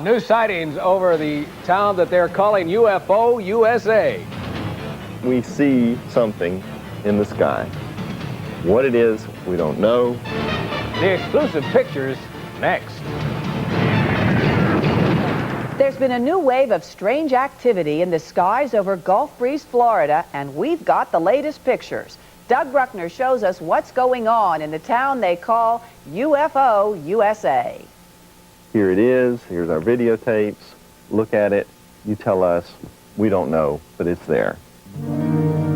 New sightings over the town that they're calling UFO USA. We see something in the sky. What it is, we don't know. The exclusive pictures next. There's been a new wave of strange activity in the skies over Gulf Breeze, Florida, and we've got the latest pictures. Doug Bruckner shows us what's going on in the town they call UFO USA. Here it is. Here's our videotapes. Look at it. You tell us. We don't know, but it's there.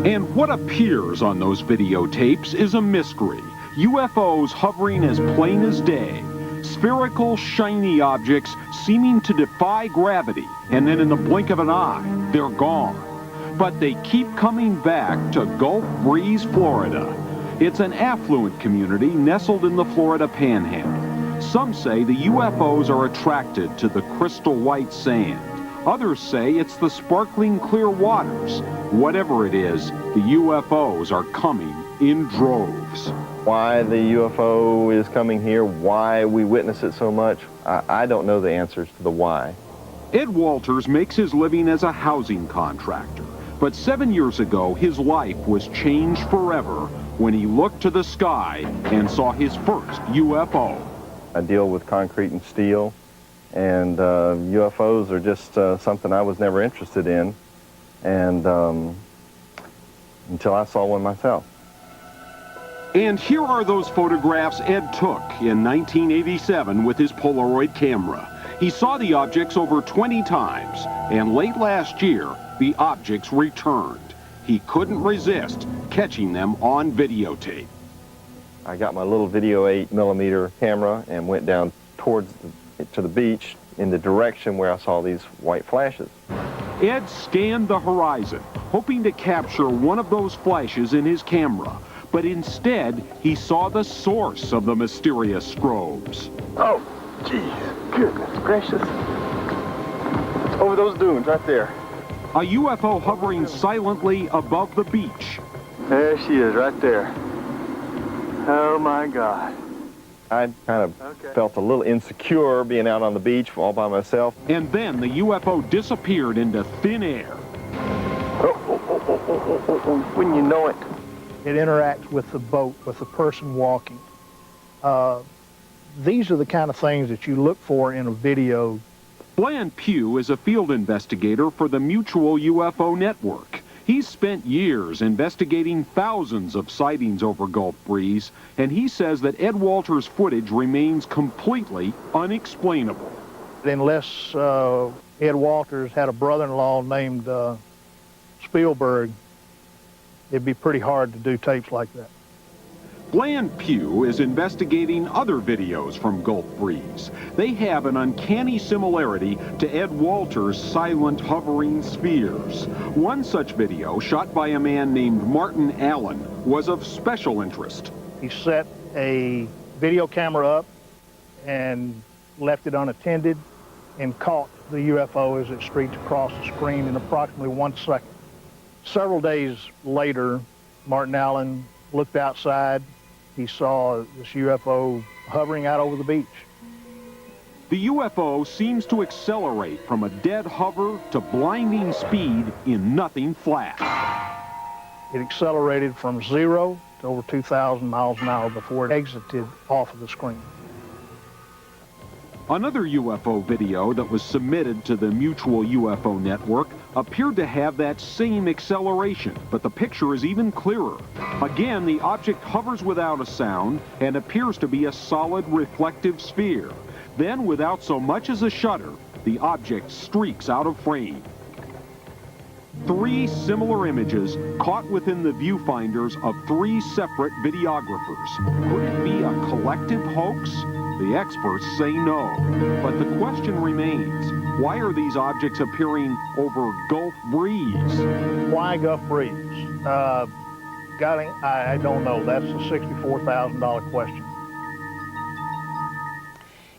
And what appears on those videotapes is a mystery. UFOs hovering as plain as day. Spherical, shiny objects seeming to defy gravity. And then in the blink of an eye, they're gone. But they keep coming back to Gulf Breeze, Florida. It's an affluent community nestled in the Florida Panhandle. Some say the UFOs are attracted to the crystal white sand. Others say it's the sparkling clear waters. Whatever it is, the UFOs are coming in droves. Why the UFO is coming here, why we witness it so much, I don't know the answers to the why. Ed Walters makes his living as a housing contractor. But 7 years ago, his life was changed forever when he looked to the sky and saw his first UFO. I deal with concrete and steel, and UFOs are just something I was never interested in, and until I saw one myself. And here are those photographs Ed took in 1987 with his Polaroid camera. He saw the objects over 20 times, and late last year, the objects returned. He couldn't resist catching them on videotape. I got my little video 8mm camera and went down to the beach in the direction where I saw these white flashes. Ed scanned the horizon, hoping to capture one of those flashes in his camera. But instead, he saw the source of the mysterious strobes. Oh, geez, goodness gracious. Over those dunes right there. A UFO hovering silently above the beach. There she is right there. Oh my God. I kind of felt a little insecure being out on the beach all by myself. And then the UFO disappeared into thin air. Wouldn't you know it? It interacts with the boat, with the person walking. These are the kind of things that you look for in a video. Bland Pugh is a field investigator for the Mutual UFO Network. He's spent years investigating thousands of sightings over Gulf Breeze, and he says that Ed Walters' footage remains completely unexplainable. Unless Ed Walters had a brother-in-law named Spielberg, it'd be pretty hard to do tapes like that. Bland Pugh is investigating other videos from Gulf Breeze. They have an uncanny similarity to Ed Walters' silent hovering spheres. One such video, shot by a man named Martin Allen, was of special interest. He set a video camera up and left it unattended and caught the UFO as it streaked across the screen in approximately 1 second. Several days later, Martin Allen looked outside. He saw this UFO hovering out over the beach. The UFO seems to accelerate from a dead hover to blinding speed in nothing flat. It accelerated from 0 to over 2,000 miles an hour before it exited off of the screen. Another UFO video that was submitted to the Mutual UFO Network appeared to have that same acceleration, but the picture is even clearer. Again, the object hovers without a sound and appears to be a solid reflective sphere. Then, without so much as a shudder, the object streaks out of frame. 3 similar images caught within the viewfinders of 3 separate videographers. Could it be a collective hoax? The experts say no. But the question remains, why are these objects appearing over Gulf Breeze? Why Gulf Breeze? I don't know. That's a $64,000 question.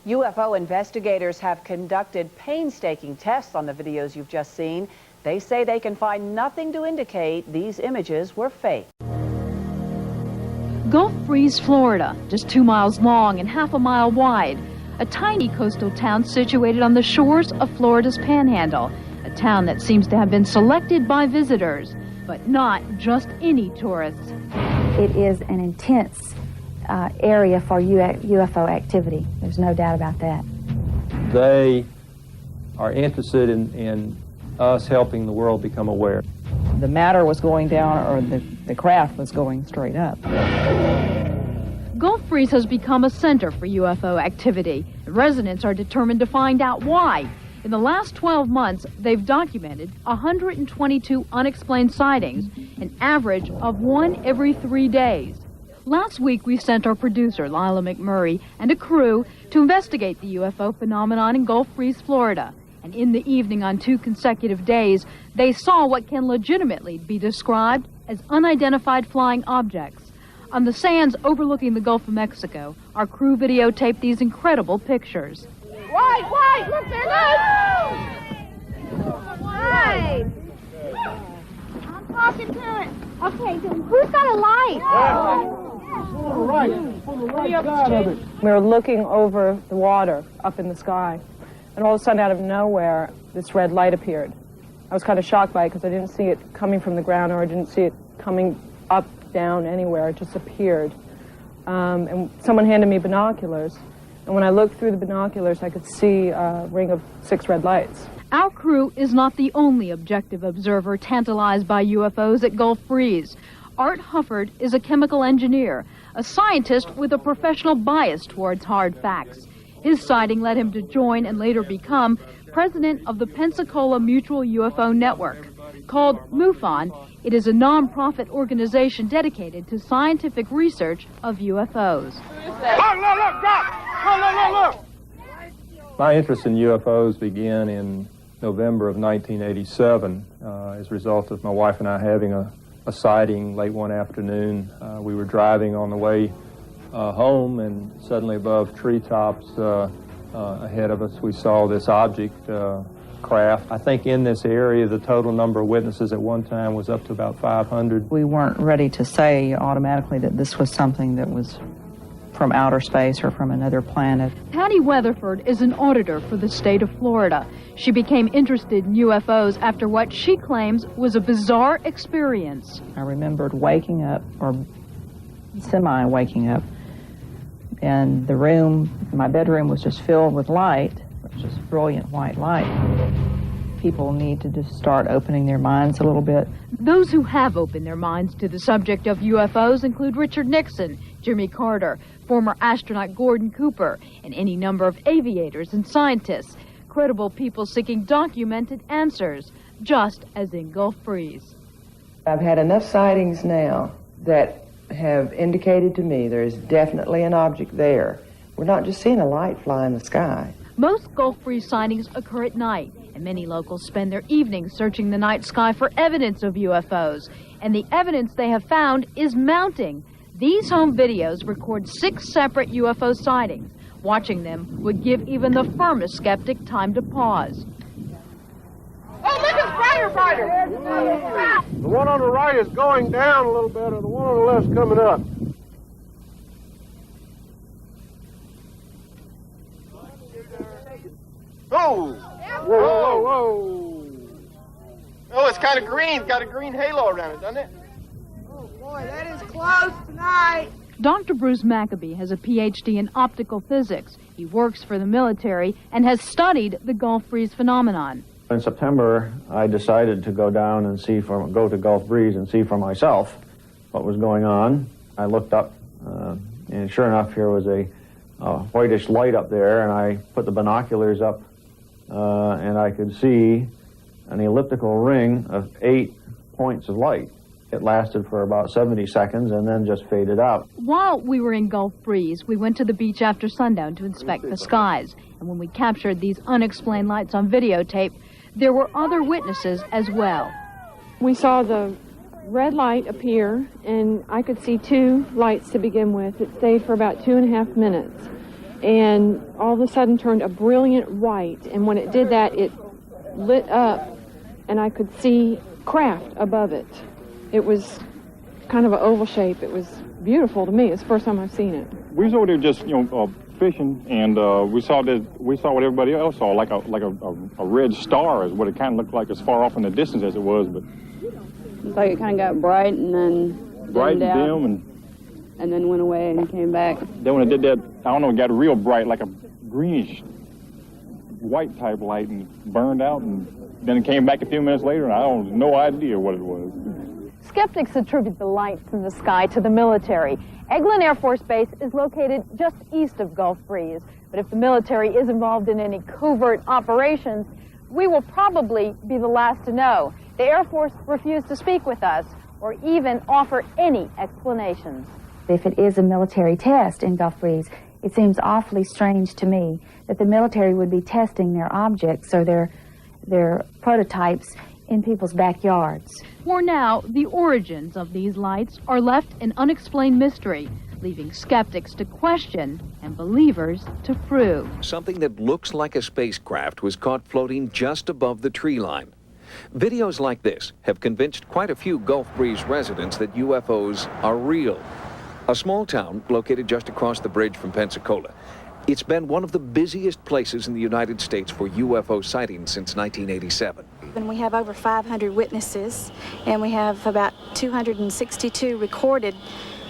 UFO investigators have conducted painstaking tests on the videos you've just seen. They say they can find nothing to indicate these images were fake. Gulf Breeze, Florida, just 2 miles long and half a mile wide. a tiny coastal town situated on the shores of Florida's Panhandle, a town that seems to have been selected by visitors, but not just any tourists. It is an intense area for UFO activity. There's no doubt about that. They are interested in us helping the world become aware. The matter was going down, or the craft was going straight up. Gulf Breeze has become a center for UFO activity. Residents are determined to find out why. In the last 12 months, they've documented 122 unexplained sightings, an average of 1 every 3 days. Last week, we sent our producer, Lila McMurray, and a crew to investigate the UFO phenomenon in Gulf Breeze, Florida. And in the evening on 2 consecutive days, they saw what can legitimately be described as unidentified flying objects. On the sands overlooking the Gulf of Mexico, our crew videotaped these incredible pictures. Wide! Look, they're nice! Wide! I'm talking to it. Okay, so who's got a light? We were looking over the water up in the sky, and all of a sudden, out of nowhere, this red light appeared. I was kind of shocked by it because I didn't see it coming from the ground, or I didn't see it coming up, down, anywhere. It just appeared. And someone handed me binoculars, and when I looked through the binoculars, I could see a ring of 6 red lights. Our crew is not the only objective observer tantalized by UFOs at Gulf Breeze. Art Hufford is a chemical engineer, a scientist with a professional bias towards hard facts. His sighting led him to join and later become president of the Pensacola Mutual UFO Network. Called MUFON, it is a non-profit organization dedicated to scientific research of UFOs. Look! My interest in UFOs began in November of 1987 as a result of my wife and I having a sighting late one afternoon. We were driving on the way home, and suddenly above treetops ahead of us we saw this object, craft. I think in this area the total number of witnesses at one time was up to about 500. We weren't ready to say automatically that this was something that was from outer space or from another planet. Patty Weatherford is an auditor for the state of Florida. She became interested in UFOs after what she claims was a bizarre experience. I remembered waking up, or semi-waking up, and the room, my bedroom, was just filled with light. It was just brilliant white light. People need to just start opening their minds a little bit. Those who have opened their minds to the subject of UFOs include Richard Nixon, Jimmy Carter, former astronaut Gordon Cooper, and any number of aviators and scientists, credible people seeking documented answers, just as in Gulf Breeze. I've had enough sightings now that have indicated to me there is definitely an object there. We're not just seeing a light fly in the sky. Most Gulf Breeze sightings occur at night, and many locals spend their evenings searching the night sky for evidence of UFOs. And the evidence they have found is mounting. These home videos record 6 separate UFO sightings. Watching them would give even the firmest skeptic time to pause. Oh, look, it's brighter! The one on the right is going down a little bit, and the one on the left is coming up. Oh! Whoa! Oh, it's kind of green. It's got a green halo around it, doesn't it? Oh, boy, that is close tonight. Dr. Bruce Maccabee has a PhD in optical physics. He works for the military and has studied the Gulf Breeze phenomenon. In September, I decided to go down and go to Gulf Breeze and see for myself what was going on. I looked up, and sure enough, here was a whitish light up there, and I put the binoculars up, and I could see an elliptical ring of 8 points of light. It lasted for about 70 seconds and then just faded out. While we were in Gulf Breeze, we went to the beach after sundown to inspect the skies. And when we captured these unexplained lights on videotape, there were other witnesses as well. We saw the red light appear, and I could see 2 lights to begin with. It stayed for about 2.5 minutes, and all of a sudden turned a brilliant white. And when it did that, it lit up, and I could see craft above it. It was kind of an oval shape. It was beautiful to me. It's the first time I've seen it. We was over there just, fishing, and we saw what everybody else saw, like a red star is what it kind of looked like, as far off in the distance as it was. But it's like it kind of got bright and then bright and dim, and then went away and came back. Then when it did that, I don't know, it got real bright, like a greenish white type light, and burned out, and then it came back a few minutes later, and I don't no idea what it was. Skeptics attribute the lights in the sky to the military. Eglin Air Force Base is located just east of Gulf Breeze, but if the military is involved in any covert operations, we will probably be the last to know. The Air Force refused to speak with us or even offer any explanations. If it is a military test in Gulf Breeze, it seems awfully strange to me that the military would be testing their objects or their prototypes in people's backyards. For now, the origins of these lights are left an unexplained mystery, leaving skeptics to question and believers to prove. Something that looks like a spacecraft was caught floating just above the tree line. Videos like this have convinced quite a few Gulf Breeze residents that UFOs are real. A small town located just across the bridge from Pensacola. It's been one of the busiest places in the United States for UFO sightings since 1987. And we have over 500 witnesses, and we have about 262 recorded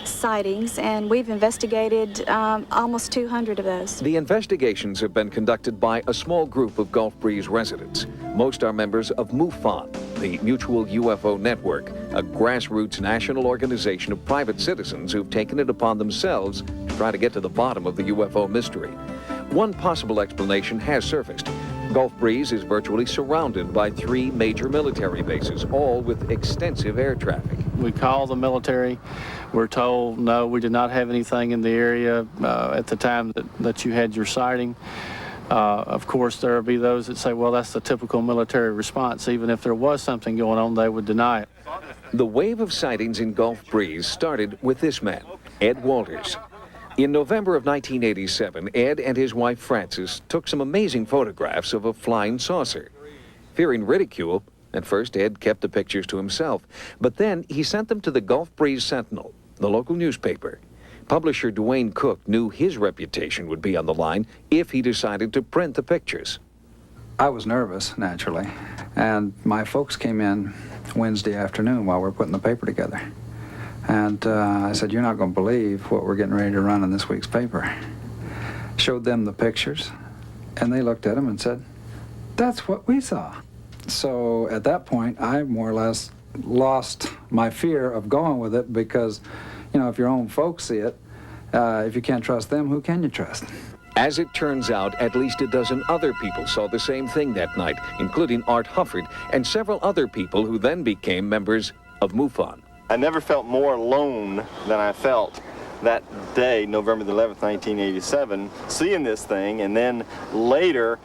sightings, and we've investigated almost 200 of those. The investigations have been conducted by a small group of Gulf Breeze residents. Most are members of MUFON, the Mutual UFO Network, a grassroots national organization of private citizens who've taken it upon themselves to try to get to the bottom of the UFO mystery. One possible explanation has surfaced. Gulf Breeze is virtually surrounded by 3 major military bases, all with extensive air traffic. We call the military. We're told, no, we did not have anything in the area at the time that you had your sighting. Of course, there will be those that say, well, that's the typical military response. Even if there was something going on, they would deny it. The wave of sightings in Gulf Breeze started with this man, Ed Walters. In November of 1987, Ed and his wife Frances took some amazing photographs of a flying saucer. Fearing ridicule, at first Ed kept the pictures to himself, but then he sent them to the Gulf Breeze Sentinel, the local newspaper. Publisher Dwayne Cook knew his reputation would be on the line if he decided to print the pictures. I was nervous, naturally, and my folks came in Wednesday afternoon while we were putting the paper together. And I said, you're not going to believe what we're getting ready to run in this week's paper. Showed them the pictures, and they looked at them and said, that's what we saw. So at that point, I more or less lost my fear of going with it because, you know, if your own folks see it, if you can't trust them, who can you trust? As it turns out, at least a dozen other people saw the same thing that night, including Art Hufford and several other people who then became members of MUFON. I never felt more alone than I felt that day, November the 11th, 1987, seeing this thing, and then later,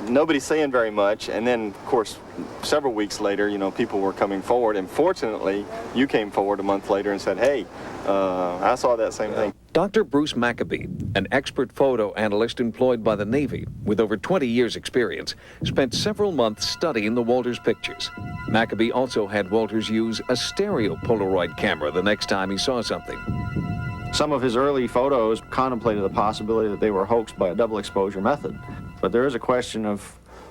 nobody saying very much, and then, of course, several weeks later, you know, people were coming forward, and fortunately, you came forward a month later and said, hey, I saw that same thing. Dr. Bruce Maccabee, an expert photo analyst employed by the Navy with over 20 years' experience, spent several months studying the Walters pictures. Maccabee also had Walters use a stereo Polaroid camera the next time he saw something. Some of his early photos contemplated the possibility that they were hoaxed by a double exposure method. But there is a question of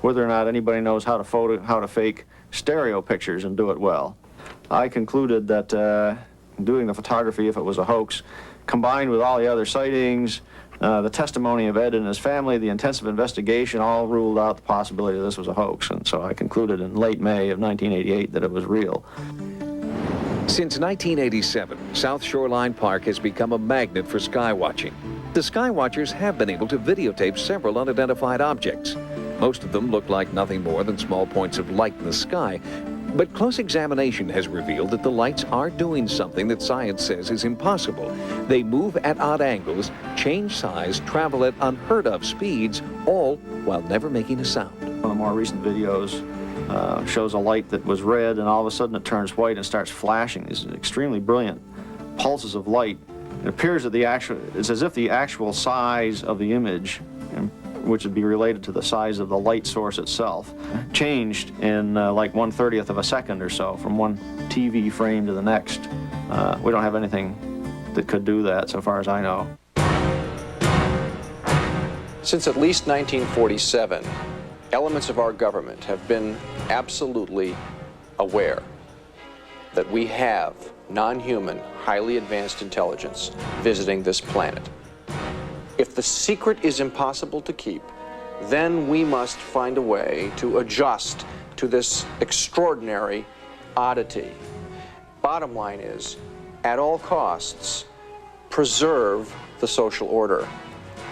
whether or not anybody knows how to fake stereo pictures and do it well. I concluded that doing the photography, if it was a hoax, combined with all the other sightings, the testimony of Ed and his family, the intensive investigation, all ruled out the possibility that this was a hoax. And so I concluded in late May of 1988 that it was real. Since 1987, South Shoreline Park has become a magnet for skywatching. The skywatchers have been able to videotape several unidentified objects. Most of them look like nothing more than small points of light in the sky. But close examination has revealed that the lights are doing something that science says is impossible. They move at odd angles, change size, travel at unheard of speeds, all while never making a sound. One of the more recent videos shows a light that was red, and all of a sudden it turns white and starts flashing. These extremely brilliant pulses of light. It appears that it's as if the actual size of the image, which would be related to the size of the light source itself, changed in like 1/30th of a second or so from one TV frame to the next. We don't have anything that could do that so far as I know. Since at least 1947, elements of our government have been absolutely aware that we have non-human, highly advanced intelligence visiting this planet. If the secret is impossible to keep, then we must find a way to adjust to this extraordinary oddity. Bottom line is, at all costs, preserve the social order.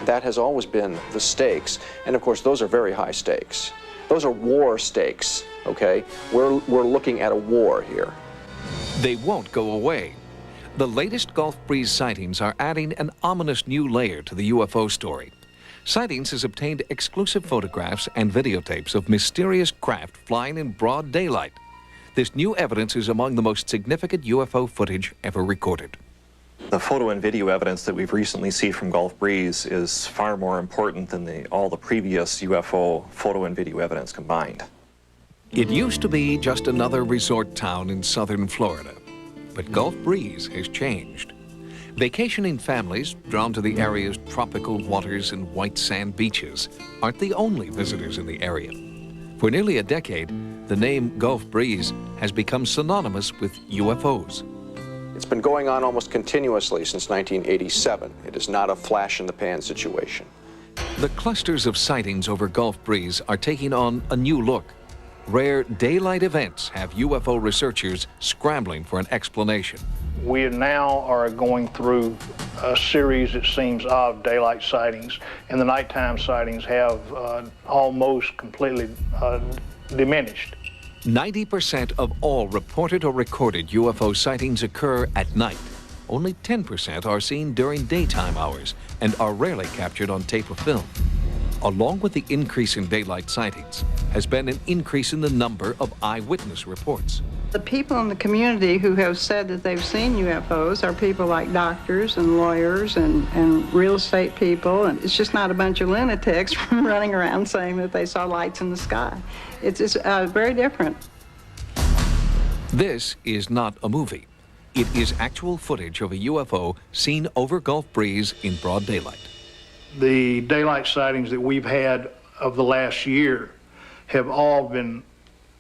That has always been the stakes, and of course those are very high stakes. Those are war stakes, okay? We're looking at a war here. They won't go away. The latest Gulf Breeze sightings are adding an ominous new layer to the UFO story. Sightings has obtained exclusive photographs and videotapes of mysterious craft flying in broad daylight. This new evidence is among the most significant UFO footage ever recorded. The photo and video evidence that we've recently seen from Gulf Breeze is far more important than all the previous UFO photo and video evidence combined. It used to be just another resort town in southern Florida, but Gulf Breeze has changed. Vacationing families drawn to the area's tropical waters and white sand beaches aren't the only visitors in the area. For nearly a decade, the name Gulf Breeze has become synonymous with UFOs. It's been going on almost continuously since 1987. It is not a flash-in-the-pan situation. The clusters of sightings over Gulf Breeze are taking on a new look. Rare daylight events have UFO researchers scrambling for an explanation. We now are going through a series, it seems, of daylight sightings, and the nighttime sightings have almost completely diminished. 90% of all reported or recorded UFO sightings occur at night. Only 10% are seen during daytime hours and are rarely captured on tape or film. Along with the increase in daylight sightings has been an increase in the number of eyewitness reports. The people in the community who have said that they've seen UFOs are people like doctors and lawyers and real estate people, and it's just not a bunch of lunatics running around saying that they saw lights in the sky. It's very different. This is not a movie. It is actual footage of a UFO seen over Gulf Breeze in broad daylight. The daylight sightings that we've had of the last year have all been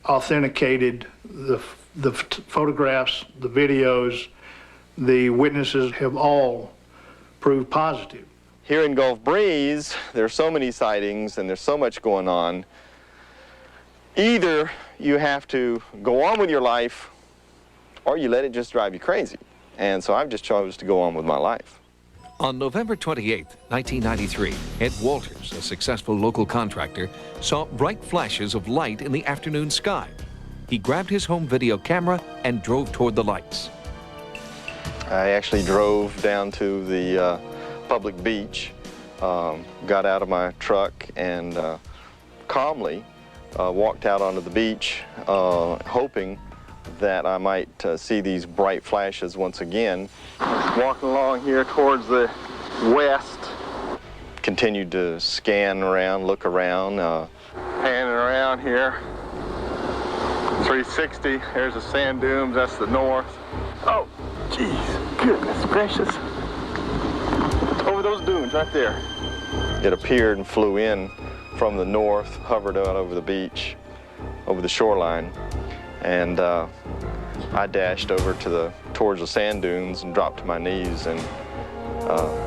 authenticated. The photographs, the videos, the witnesses have all proved positive. Here in Gulf Breeze, there's so many sightings and there's so much going on. Either you have to go on with your life or you let it just drive you crazy. And so I've just chose to go on with my life. On November 28, 1993, Ed Walters, a successful local contractor, saw bright flashes of light in the afternoon sky. He grabbed his home video camera and drove toward the lights. I actually drove down to the public beach, got out of my truck and calmly walked out onto the beach, hoping that I might see these bright flashes once again. Walking along here towards the west. Continued to scan around, look around. Panning around here. 360, there's the sand dunes, that's the north. Oh, jeez, goodness gracious. Over those dunes right there. It appeared and flew in from the north, hovered out over the beach, over the shoreline, and I dashed over towards the sand dunes and dropped to my knees and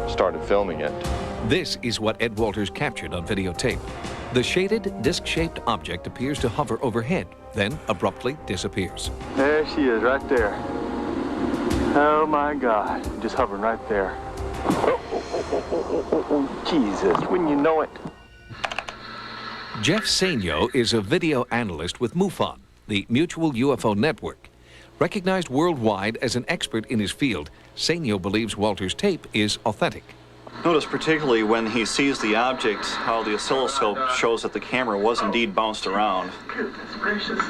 started filming it. This is what Ed Walters captured on videotape. The shaded, disc-shaped object appears to hover overhead, then abruptly disappears. There she is, right there. Oh my God, just hovering right there. Oh, Jesus, wouldn't you know it? Jeff Sainio is a video analyst with MUFON, the Mutual UFO Network. Recognized worldwide as an expert in his field, Sainio believes Walters' tape is authentic. Notice particularly when he sees the object, how the oscilloscope shows that the camera was indeed bounced around. Goodness gracious.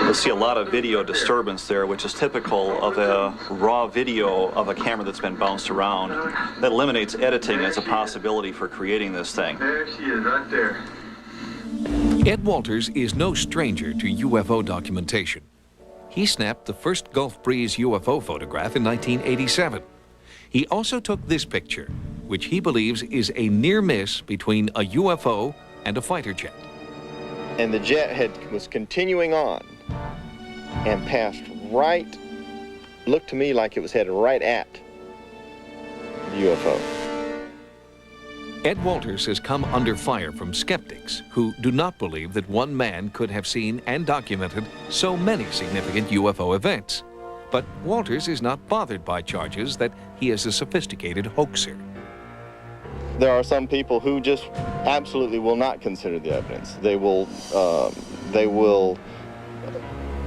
You'll see a lot of video disturbance there, which is typical of a raw video of a camera that's been bounced around. That eliminates editing as a possibility for creating this thing. There she is, right there. Ed Walters is no stranger to UFO documentation. He snapped the first Gulf Breeze UFO photograph in 1987. He also took this picture, which he believes is a near miss between a UFO and a fighter jet. And the jet was continuing on and passed right, looked to me like it was headed right at the UFO. Ed Walters has come under fire from skeptics who do not believe that one man could have seen and documented so many significant UFO events. But Walters is not bothered by charges that he is a sophisticated hoaxer. There are some people who just absolutely will not consider the evidence. They will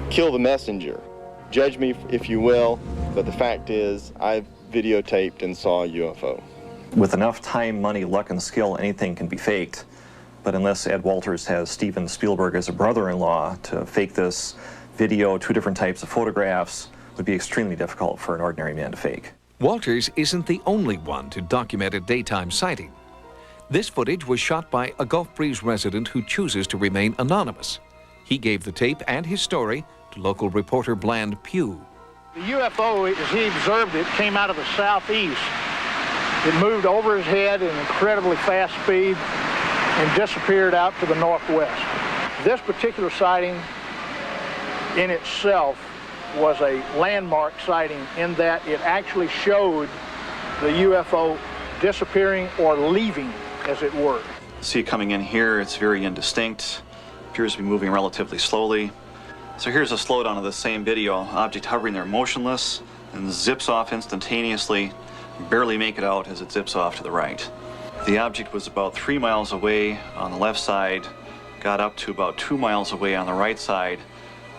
kill the messenger. Judge me if you will, but the fact is I've videotaped and saw a UFO. With enough time, money, luck, and skill, anything can be faked. But unless Ed Walters has Steven Spielberg as a brother-in-law to fake this video, 2 different types of photographs, would be extremely difficult for an ordinary man to fake. Walters isn't the only one to document a daytime sighting. This footage was shot by a Gulf Breeze resident who chooses to remain anonymous. He gave the tape and his story to local reporter Bland Pugh. The UFO, as he observed it, came out of the southeast. It moved over his head at an incredibly fast speed and disappeared out to the northwest. This particular sighting in itself was a landmark sighting in that it actually showed the UFO disappearing or leaving, as it were. See it coming in here, it's very indistinct, appears to be moving relatively slowly. So here's a slowdown of the same video, object hovering there motionless and zips off instantaneously, barely make it out as it zips off to the right. The object was about 3 miles away on the left side, got up to about 2 miles away on the right side,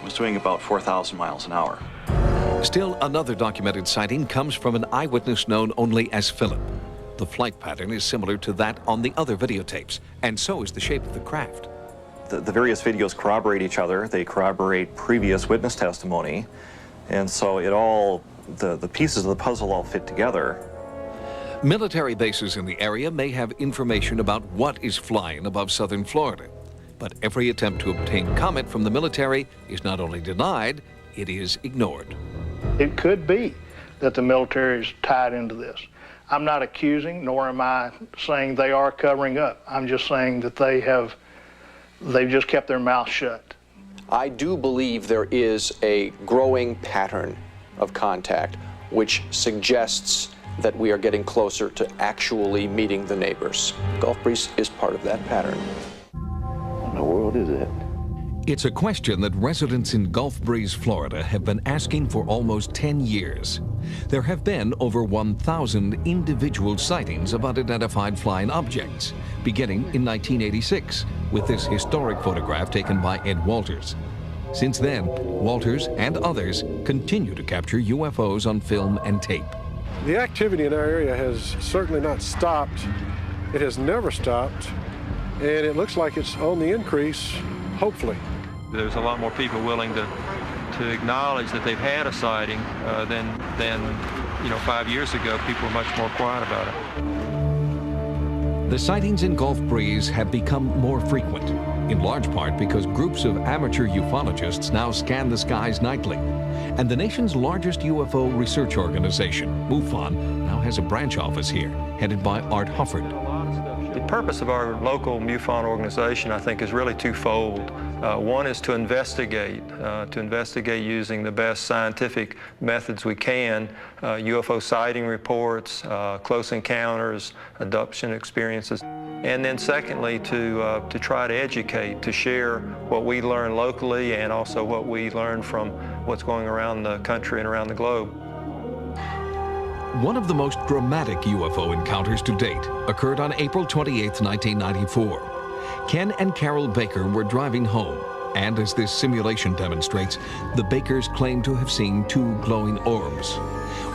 was doing about 4,000 miles an hour. Still another documented sighting comes from an eyewitness known only as Philip. The flight pattern is similar to that on the other videotapes, and so is the shape of the craft. The various videos corroborate each other. They corroborate previous witness testimony. And so the pieces of the puzzle all fit together. Military bases in the area may have information about what is flying above southern Florida. But every attempt to obtain comment from the military is not only denied, it is ignored. It could be that the military is tied into this. I'm not accusing, nor am I saying they are covering up. I'm just saying that they've just kept their mouth shut. I do believe there is a growing pattern of contact which suggests that we are getting closer to actually meeting the neighbors. Gulf Breeze is part of that pattern. What in the world is it? It's a question that residents in Gulf Breeze, Florida have been asking for almost 10 years. There have been over 1,000 individual sightings of unidentified flying objects, beginning in 1986, with this historic photograph taken by Ed Walters. Since then, Walters and others continue to capture UFOs on film and tape. The activity in our area has certainly not stopped. It has never stopped, and it looks like it's on the increase, hopefully. There's a lot more people willing to acknowledge that they've had a sighting than 5 years ago. People were much more quiet about it. The sightings in Gulf Breeze have become more frequent, in large part because groups of amateur ufologists now scan the skies nightly. And the nation's largest UFO research organization, MUFON, now has a branch office here, headed by Art Hufford. The purpose of our local MUFON organization, I think, is really twofold. One is to investigate using the best scientific methods we can, UFO sighting reports, close encounters, abduction experiences. And then secondly, to try to educate, to share what we learn locally and also what we learn from what's going around the country and around the globe. One of the most dramatic UFO encounters to date occurred on April 28, 1994. Ken and Carol Baker were driving home, and as this simulation demonstrates, the Bakers claim to have seen 2 glowing orbs.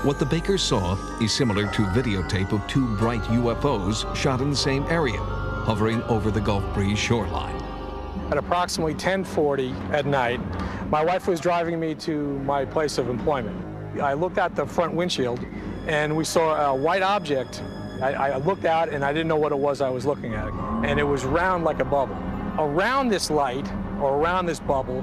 What the Bakers saw is similar to videotape of 2 bright UFOs shot in the same area, hovering over the Gulf Breeze shoreline. At approximately 10:40 at night, my wife was driving me to my place of employment. I looked out the front windshield and we saw a white object. I looked out and I didn't know what it was I was looking at, and it was round like a bubble. Around this light, or around this bubble,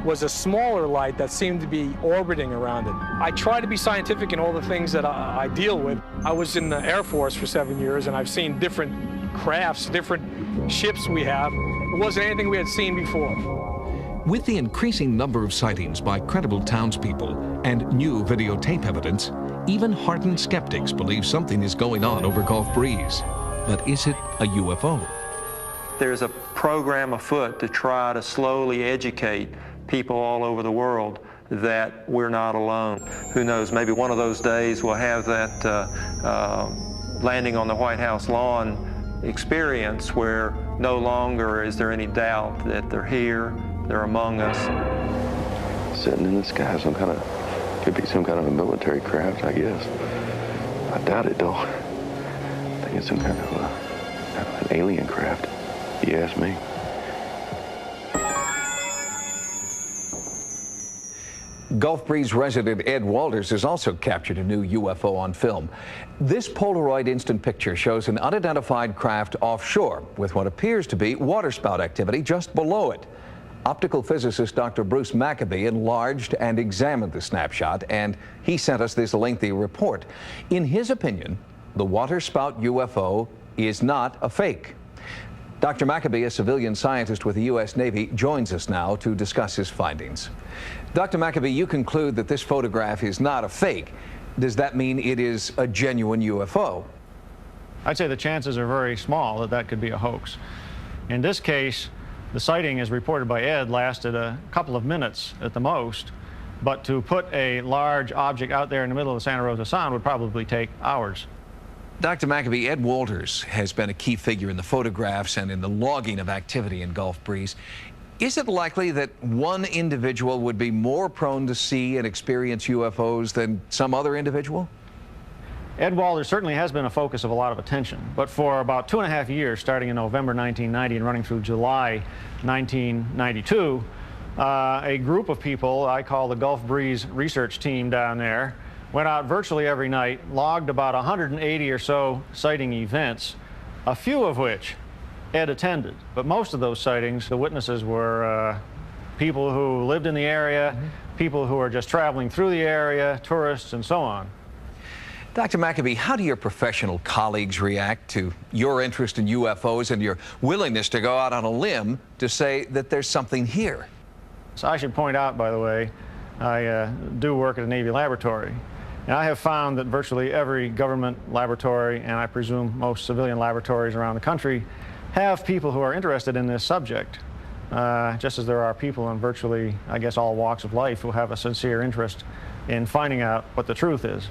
was a smaller light that seemed to be orbiting around it. I try to be scientific in all the things that I deal with. I was in the Air Force for 7 years, and I've seen different crafts, different ships we have. It wasn't anything we had seen before. With the increasing number of sightings by credible townspeople and new videotape evidence, even hardened skeptics believe something is going on over Gulf Breeze. But is it a UFO? There's a program afoot to try to slowly educate people all over the world that we're not alone. Who knows, maybe one of those days we'll have that landing on the White House lawn experience where no longer is there any doubt that they're here, they're among us. Sitting in the sky, could be some kind of a military craft, I guess. I doubt it though. I think it's some kind of an alien craft, if you ask me. Gulf Breeze resident Ed Walters has also captured a new UFO on film. This Polaroid instant picture shows an unidentified craft offshore with what appears to be waterspout activity just below it. Optical physicist Dr. Bruce Maccabee enlarged and examined the snapshot, and he sent us this lengthy report. In his opinion, the waterspout UFO is not a fake. Dr. Maccabee, a civilian scientist with the U.S. Navy, joins us now to discuss his findings. Dr. Maccabee, you conclude that this photograph is not a fake. Does that mean it is a genuine UFO? I'd say the chances are very small that that could be a hoax. In this case, the sighting, as reported by Ed, lasted a couple of minutes at the most, but to put a large object out there in the middle of the Santa Rosa Sound would probably take hours. Dr. Maccabee, Ed Walters has been a key figure in the photographs and in the logging of activity in Gulf Breeze. Is it likely that one individual would be more prone to see and experience UFOs than some other individual? Ed Walters certainly has been a focus of a lot of attention, but for about 2.5 years, starting in November 1990 and running through July 1992, a group of people I call the Gulf Breeze research team down there went out virtually every night, logged about 180 or so sighting events, a few of which Ed attended. But most of those sightings, the witnesses were people who lived in the area, people who are just traveling through the area, tourists, and so on. Dr. Maccabee, how do your professional colleagues react to your interest in UFOs and your willingness to go out on a limb to say that there's something here? So I should point out, by the way, I do work at a Navy laboratory. And I have found that virtually every government laboratory, and I presume most civilian laboratories around the country, have people who are interested in this subject, just as there are people in virtually, I guess, all walks of life who have a sincere interest in finding out what the truth is.